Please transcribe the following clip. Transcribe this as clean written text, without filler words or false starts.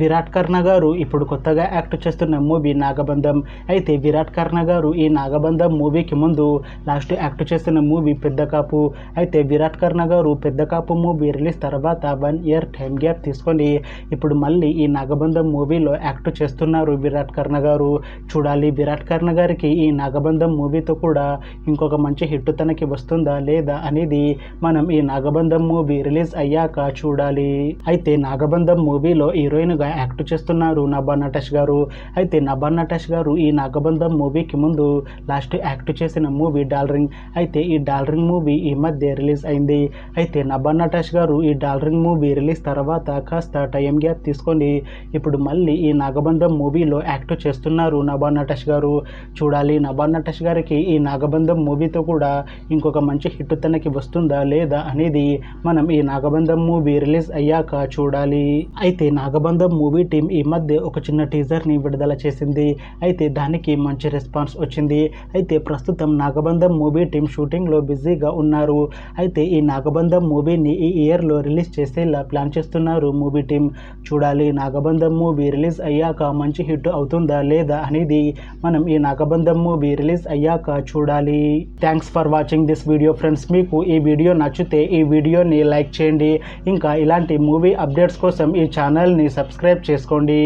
విరాట్ కర్ణ గారు ఇప్పుడు కొత్తగా యాక్ట్ చేస్తున్న మూవీ నాగబంధం. అయితే విరాట్ కర్ణ గారు ఈ నాగబంధం మూవీకి ముందు లాస్ట్ యాక్ట్ చేస్తున్న మూవీ పెద్ద కాపు. అయితే విరాట్ కర్ణ గారు పెద్ద కాపు మూవీ రిలీజ్ తర్వాత 1 year టైం గ్యాప్ తీసుకొని ఇప్పుడు మళ్ళీ ఈ నాగబంధం మూవీలో యాక్ట్ చేస్తున్నారు విరాట్ కర్ణ గారు. చూడాలి విరాట్ కర్ణ గారికి ఈ నాగబంధం మూవీతో కూడా ఇంకొక మంచి హిట్ తనకి వస్తుందా లేదా అనేది మనం ఈ నాగబంధం మూవీ రిలీజ్ అయ్యాక చూడాలి. అయితే నాగబంధం మూవీలో హీరోయిన్ గా యాక్ట్ చేస్తున్నారు నభా నటేష్ గారు. అయితే నభా నటేష్ గారు ఈ నాగబంధం మూవీకి ముందు లాస్ట్ యాక్ట్ చేసిన మూవీ డార్లింగ్. అయితే ఈ డార్లింగ్ మూవీ ఈ మధ్య రిలీజ్ అయింది. అయితే నభా నటేష్ గారు ఈ డార్లింగ్ మూవీ రిలీజ్ తర్వాత కాస్త టైం గ్యాప్ తీసుకొని ఇప్పుడు మళ్ళీ ఈ నాగబంధం మూవీలో యాక్ట్ చేస్తున్నారు నభా నటేష్ గారు. చూడాలి నభా నటేష్ గారికి ఈ నాగబంధం మూవీతో కూడా ఇంకొక మంచి హిట్ తనకి వస్తుందా లేదా అనేది మనం ఈ నాగబంధం మూవీ రిలీజ్ అయ్యాక చూడాలి. అయితే నాగబంధం మూవీ టీం ఈ మధ్య ఒక చిన్న టీజర్ని విడుదల చేసింది. అయితే దానికి మంచి రెస్పాన్స్ వచ్చింది. అయితే ప్రస్తుతం నాగబంధం మూవీ టీం షూటింగ్లో బిజీగా ఉన్నారు. అయితే ఈ నాగబంధం మూవీని ఈ ఇయర్లో రిలీజ్ చేసేలా ప్లాన్ చేస్తున్నారు మూవీ టీం. చూడాలి నాగబంధం మూవీ రిలీజ్ అయ్యాక మంచి హిట్ అవుతుందా లేదా అనేది మనం ఈ నాగబంధం మూవీ రిలీజ్ అయ్యాక చూడాలి. Thanks for watching this video friends. మీకు ఈ వీడియో నచ్చితే ఈ వీడియోని లైక్ చేయండి. ఇంకా ఇలాంటి మూవీ అప్డేట్స్ కోసం ఈ ఛానల్ని సబ్స్క్రైబ్ చేసుకోండి.